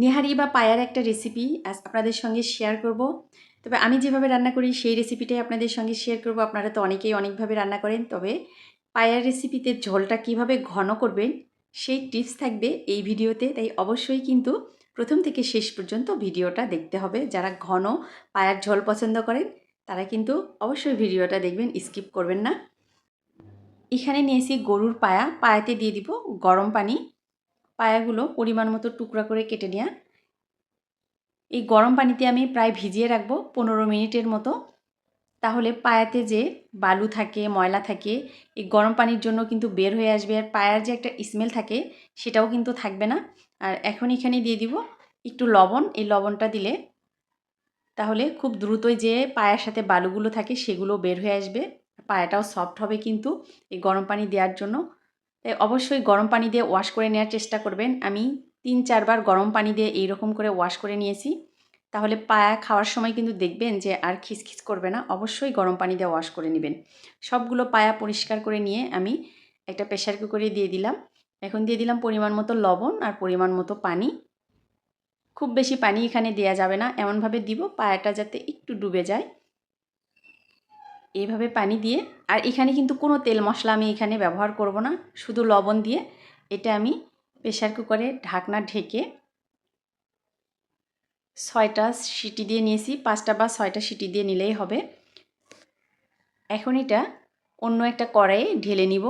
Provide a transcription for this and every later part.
নেহারি বা পায়ার একটা রেসিপি আজ আপনাদের সঙ্গে শেয়ার করব। তবে আমি যেভাবে রান্না করি সেই রেসিপিটাই আপনাদের সঙ্গে শেয়ার করব। আপনারা তো অনেকেই অনেকভাবে রান্না করেন, তবে পায়ার রেসিপিতে ঝোলটা কিভাবে ঘন করবেন সেই টিপস থাকবে এই ভিডিওতে। তাই অবশ্যই কিন্তু প্রথম থেকে শেষ পর্যন্ত ভিডিওটা দেখতে হবে। যারা ঘন পায়ার ঝোল পছন্দ করেন তারা কিন্তু অবশ্যই ভিডিওটা দেখবেন, স্কিপ করবেন না। এখানে নিয়েছি গরুর পায়া, পায়াতে দিয়ে দিব গরম পানি। পায়াগুলো পরিমাণ মতো টুকরা করে কেটে নেওয়া। এই গরম পানিতে আমি প্রায় ভিজিয়ে রাখবো 15 মিনিটের মতো। তাহলে পায়াতে যে বালু থাকে, ময়লা থাকে, এই গরম পানির জন্য কিন্তু বের হয়ে আসবে। আর পায়ার যে একটা স্মেল থাকে সেটাও কিন্তু থাকবে না। আর এখন এখানে দিয়ে দিব একটু লবণ। এই লবণটা দিলে তাহলে খুব দ্রুতই যে পায়ার সাথে বালুগুলো থাকে সেগুলো বের হয়ে আসবে। পায়াটাও সফট হবে কিন্তু এই গরম পানি দেওয়ার জন্য। তাই অবশ্যই গরম পানি দিয়ে ওয়াশ করে নেওয়ার চেষ্টা করবেন। আমি 3-4 বার গরম পানি দিয়ে এইরকম করে ওয়াশ করে নিয়েছি। তাহলে পায়া খাওয়ার সময় কিন্তু দেখবেন যে আর খিসখিস করবে না। অবশ্যই গরম পানি দিয়ে ওয়াশ করে নেবেন। সবগুলো পায়া পরিষ্কার করে নিয়ে আমি একটা প্রেসার কুকারে দিয়ে দিলাম। এখন দিয়ে দিলাম পরিমাণ মতো লবণ আর পরিমাণ মতো পানি। খুব বেশি পানি এখানে দেওয়া যাবে না, এমনভাবে দিব পায়াটা যাতে একটু ডুবে যায়। এইভাবে পানি দিয়ে, আর এখানে কিন্তু কোনো তেল মশলা আমি এখানে ব্যবহার করব না, শুধু লবণ দিয়ে এটা আমি প্রেসার কুকারে ঢাকনা ঢেকে 6টা সিটি দিয়ে নিয়েছি। 5টা বা 6টা সিটি দিয়ে নিলেই হবে। এখন এটা অন্য একটা কড়াইয়ে ঢেলে নিব।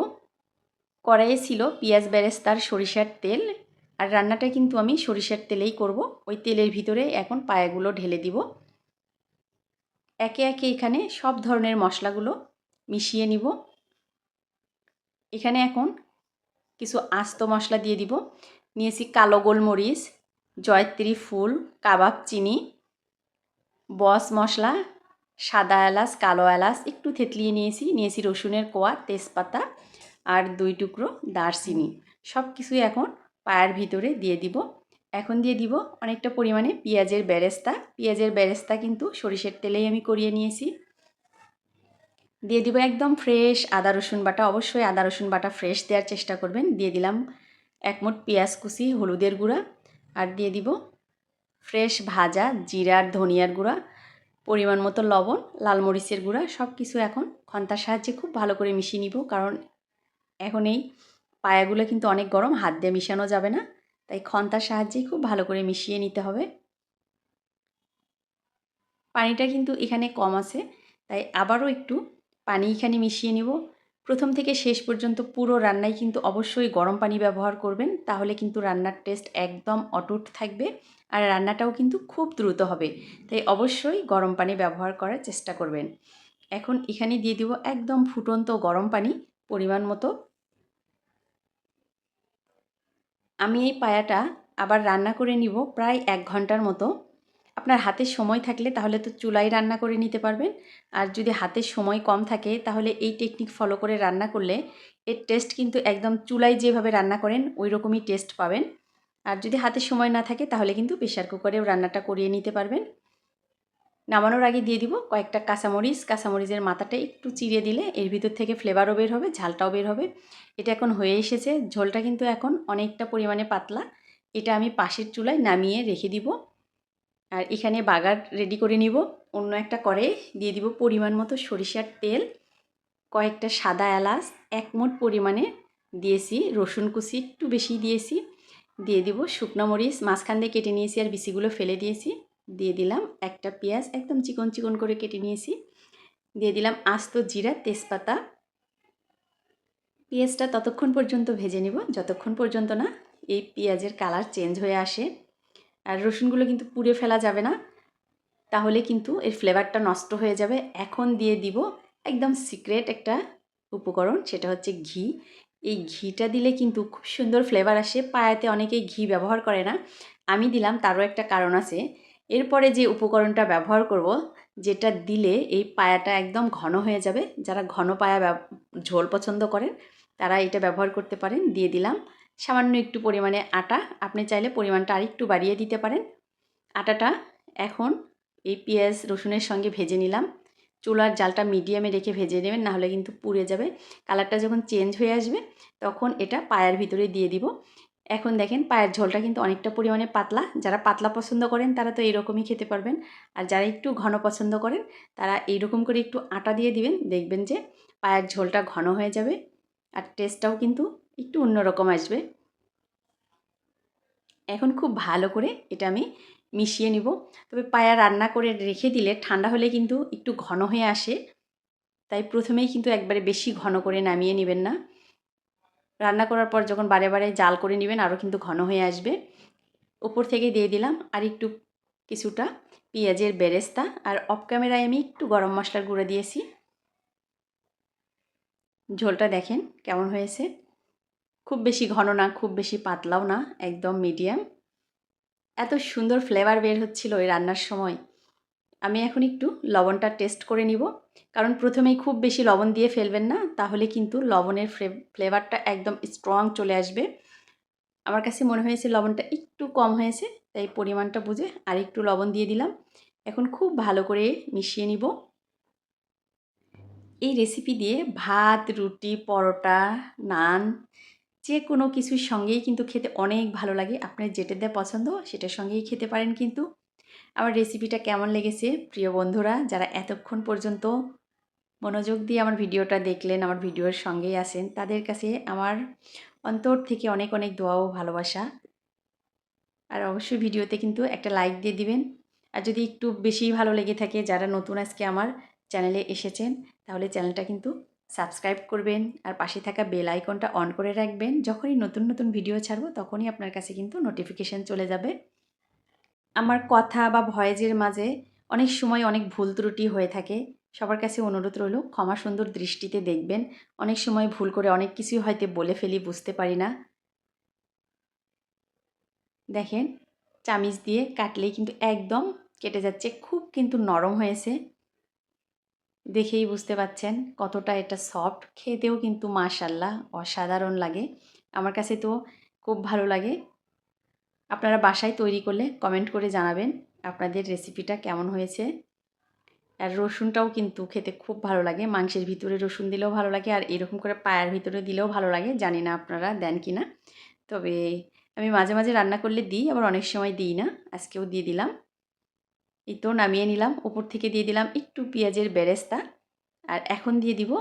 কড়াইয়ে ছিল পেঁয়াজ বেরেস্তার সরিষার তেল, আর রান্নাটা কিন্তু আমি সরিষার তেলেই করব। ওই তেলের ভিতরে এখন পায়াগুলো ঢেলে দিব। একে একে এখানে সব ধরনের মশলাগুলো মিশিয়ে নিব। এখানে এখন কিছু আস্ত মশলা দিয়ে দিব। নিয়েছি কালো গোলমরিচ, জয়ত্রী ফুল, কাবাব চিনি, বস মশলা, সাদা এলাচ, কালো এলাচ একটু থেতলিয়ে নিয়েছি রসুনের কোয়া, তেজপাতা আর 2 টুকরো দারচিনি। সব কিছুই এখন পায়ার ভিতরে দিয়ে দিব। এখন দিয়ে দিব অনেকটা পরিমাণে পেঁয়াজের বেরেস্তা। পেঁয়াজের বেরেস্তা কিন্তু সরিষার তেলেই আমি করিয়ে নিয়েছি। দিয়ে দিব একদম ফ্রেশ আদা রসুন বাটা। অবশ্যই আদা রসুন বাটা ফ্রেশ দেওয়ার চেষ্টা করবেন। দিয়ে দিলাম 1 মুঠ পেঁয়াজ কুচি, হলুদের গুঁড়া, আর দিয়ে দিব ফ্রেশ ভাজা জিরা আর ধনিয়ার গুঁড়া, পরিমাণ মতো লবণ, লাল মরিচের গুঁড়া। সব কিছু এখন খন্তার সাহায্যে খুব ভালো করে মিশিয়ে নিব, কারণ এখন এই পায়াগুলো কিন্তু অনেক গরম, হাত দিয়ে মিশানো যাবে না। তাই খন্তার সাহায্যেই খুব ভালো করে মিশিয়ে নিতে হবে। পানিটা কিন্তু এখানে কম আছে, তাই আবারও একটু পানি এখানে মিশিয়ে নিব। প্রথম থেকে শেষ পর্যন্ত পুরো রান্নায় কিন্তু অবশ্যই গরম পানি ব্যবহার করবেন, তাহলে কিন্তু রান্নার টেস্ট একদম অটুট থাকবে আর রান্নাটাও কিন্তু খুব দ্রুত হবে। তাই অবশ্যই গরম পানি ব্যবহার করার চেষ্টা করবেন। এখন এখানে দিয়ে দিব একদম ফুটন্ত গরম পানি পরিমাণ মতো। আমি এই পায়াটা আবার রান্না করে নিব প্রায় 1 ঘন্টার মতো। আপনার হাতে সময় থাকলে তাহলে তো চুলায় রান্না করে নিতে পারবেন। আর যদি হাতে সময় কম থাকে তাহলে এই টেকনিক ফলো করে রান্না করলে এর টেস্ট কিন্তু একদম চুলায় যেভাবে রান্না করেন ওই রকমই টেস্ট পাবেন। আর যদি হাতে সময় না থাকে তাহলে কিন্তু প্রেসার কুকারেও রান্নাটা করিয়ে নিতে পারবেন। নামানোর আগে দিয়ে দিব কয়েকটা কাঁচামরিচ। কাঁচামরিচের মাথাটা একটু চিড়ে দিলে এর ভিতর থেকে ফ্লেভারও বের হবে, ঝালটাও বের হবে। এটা এখন হয়ে এসেছে। ঝোলটা কিন্তু এখন অনেকটা পরিমাণে পাতলা। এটা আমি পাশের চুলায় নামিয়ে রেখে দিব। আর এখানে বাগার রেডি করে নিব। অন্য একটা কড়াইয়ে দিয়ে দিব পরিমাণ মতো সরিষার তেল, কয়েকটা সাদা এলাচ, 1 মুঠ পরিমাণে দিয়েছি রসুন কুচি, একটু বেশি দিয়েছি। দিয়ে দিব শুকনো মরিচ মাঝখান দিয়ে কেটে নিয়েছি আর বিচিগুলো ফেলে দিয়েছি। দিয়ে দিলাম একটা পেঁয়াজ একদম চিকন চিকন করে কেটে নিয়েছি। দিয়ে দিলাম আস্ত জিরা, তেজপাতা। পেঁয়াজটা ততক্ষণ পর্যন্ত ভেজে নিব যতক্ষণ পর্যন্ত না এই পেঁয়াজের কালার চেঞ্জ হয়ে আসে। আর রসুনগুলো কিন্তু পুড়ে ফেলা যাবে না, তাহলে কিন্তু এর ফ্লেভারটা নষ্ট হয়ে যাবে। এখন দিয়ে দিব একদম সিক্রেট একটা উপকরণ, সেটা হচ্ছে ঘি। এই ঘিটা দিলে কিন্তু খুব সুন্দর ফ্লেভার আসে। পায়াতে অনেকেই ঘি ব্যবহার করে না, আমি দিলাম তারও একটা কারণ আছে। এরপরে যে উপকরণটা ব্যবহার করব, যেটা দিলে এই পায়াটা একদম ঘন হয়ে যাবে। যারা ঘন পায়া ঝোল পছন্দ করেন তারা এটা ব্যবহার করতে পারেন। দিয়ে দিলাম সামান্য একটু পরিমাণে আটা। আপনি চাইলে পরিমাণটা আরেকটু বাড়িয়ে দিতে পারেন। আটাটা এখন এই পেঁয়াজ রসুনের সঙ্গে ভেজে নিলাম। চুলার জালটা মিডিয়ামে রেখে ভেজে নেবেন, নাহলে কিন্তু পুড়ে যাবে। কালারটা যখন চেঞ্জ হয়ে আসবে তখন এটা পায়ার ভিতরে দিয়ে দিব। এখন দেখেন পায়ের ঝোলটা কিন্তু অনেকটা পরিমাণে পাতলা। যারা পাতলা পছন্দ করেন তারা তো এইরকমই খেতে পারবেন। আর যারা একটু ঘন পছন্দ করেন তারা এইরকম করে একটু আটা দিয়ে দিবেন, দেখবেন যে পায়ের ঝোলটা ঘন হয়ে যাবে আর টেস্টটাও কিন্তু একটু অন্যরকম আসবে। এখন খুব ভালো করে এটা আমি মিশিয়ে নিব। তবে পায়া রান্না করে রেখে দিলে ঠান্ডা হলে কিন্তু একটু ঘন হয়ে আসে, তাই প্রথমেই কিন্তু একবারে বেশি ঘন করে নামিয়ে নেবেন না। রান্না করার পর যখন বারে বারে জাল করে নেবেন আরও কিন্তু ঘন হয়ে আসবে। উপর থেকে দিয়ে দিলাম আর একটু কিছুটা পেঁয়াজের বেরেস্তা, আর অফ ক্যামেরায় আমি একটু গরম মশলার গুঁড়ো দিয়েছি। ঝোলটা দেখেন কেমন হয়েছে, খুব বেশি ঘন না, খুব বেশি পাতলাও না, একদম মিডিয়াম। এত সুন্দর ফ্লেভার বের হচ্ছিল ওই রান্নার সময়। আমি এখন একটু লবণটা টেস্ট করে নিব, কারণ প্রথমেই খুব বেশি লবণ দিয়ে ফেলবেন না, তাহলে কিন্তু লবণের ফ্লেভারটা একদম স্ট্রং চলে আসবে। আমার কাছে মনে হয়েছে লবণটা একটু কম হয়েছে, তাই পরিমাণটা বুঝে আর একটু লবণ দিয়ে দিলাম। এখন খুব ভালো করে মিশিয়ে নিব। এই রেসিপি দিয়ে ভাত, রুটি, পরোটা, নান যে কোনো কিছুর সঙ্গেই কিন্তু খেতে অনেক ভালো লাগে। আপনার যেটা দিয়ে পছন্দ সেটার সঙ্গেই খেতে পারেন। কিন্তু আমার রেসিপিটা কেমন লেগেছে প্রিয় বন্ধুরা, যারা এতক্ষণ পর্যন্ত মনোযোগ দিয়ে আমার ভিডিওটা দেখলেন, আমার ভিডিওর সঙ্গেই আছেন, তাদের কাছে আমার অন্তর থেকে অনেক অনেক দোয়া ও ভালোবাসা। আর অবশ্যই ভিডিওতে কিন্তু একটা লাইক দিয়ে দিবেন। আর যদি একটু বেশি ভালো লেগে থাকে, যারা নতুন আজকে আমার চ্যানেলে এসেছেন, তাহলে চ্যানেলটা কিন্তু সাবস্ক্রাইব করবেন আর পাশে থাকা বেল আইকনটা অন করে রাখবেন। যখনই নতুন নতুন ভিডিও ছাড়বো তখনই আপনার কাছে কিন্তু নোটিফিকেশান চলে যাবে। আমার কথা বা ভয়েসের মাঝে অনেক সময় অনেক ভুল ত্রুটি হয়ে থাকে। সবার কাছে অনুরোধ রইল ক্ষমা সুন্দর দৃষ্টিতে দেখবেন। অনেক সময় ভুল করে অনেক কিছুই হয়তো বলে ফেলি, বুঝতে পারি না। দেখেন চামিচ দিয়ে কাটলেই কিন্তু একদম কেটে যাচ্ছে, খুব কিন্তু নরম হয়েছে। দেখেই বুঝতে পাচ্ছেন কতটা এটা সফট, খেতেও কিন্তু মাশাআল্লাহ অসাধারণ লাগে। আমার কাছে তো খুব ভালো লাগে। আপনারা বাসায় তৈরি করলে কমেন্ট করে জানাবেন আপনাদের রেসিপিটা কেমন হয়েছে। আর রসুনটাও কিন্তু খেতে খুব ভালো লাগে, মাংসের ভিতরে রসুন দিলেও ভালো লাগে, আর এরকম করে পায়ের ভিতরে দিলেও ভালো লাগে। জানি না আপনারা দেন কি না, তবে আমি মাঝে মাঝে রান্না করলে দিই, আবার অনেক সময় দিই না। আজকেও দিয়ে দিলাম। এই তো নামিয়ে নিলাম, উপর থেকে দিয়ে দিলাম একটু পেঁয়াজের বেরেস্তা, আর এখন দিয়ে দিব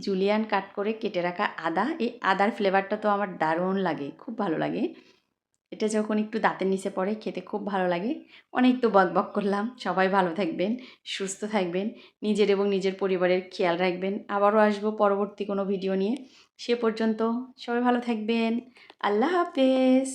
জুলিয়ান কাট করে কেটে রাখা আদা। এই আদার ফ্লেভারটা তো আমার দারুণ লাগে, খুব ভালো লাগে। এটা যখন একটু দাঁতের নিচে পড়ে খেতে খুব ভালো লাগে। অনেক তো বকবক করলাম। সবাই ভালো থাকবেন, সুস্থ থাকবেন, নিজের এবং নিজের পরিবারের খেয়াল রাখবেন। আবারও আসবো পরবর্তী কোনো ভিডিও নিয়ে। সে পর্যন্ত সবাই ভালো থাকবেন। আল্লাহ হাফেজ।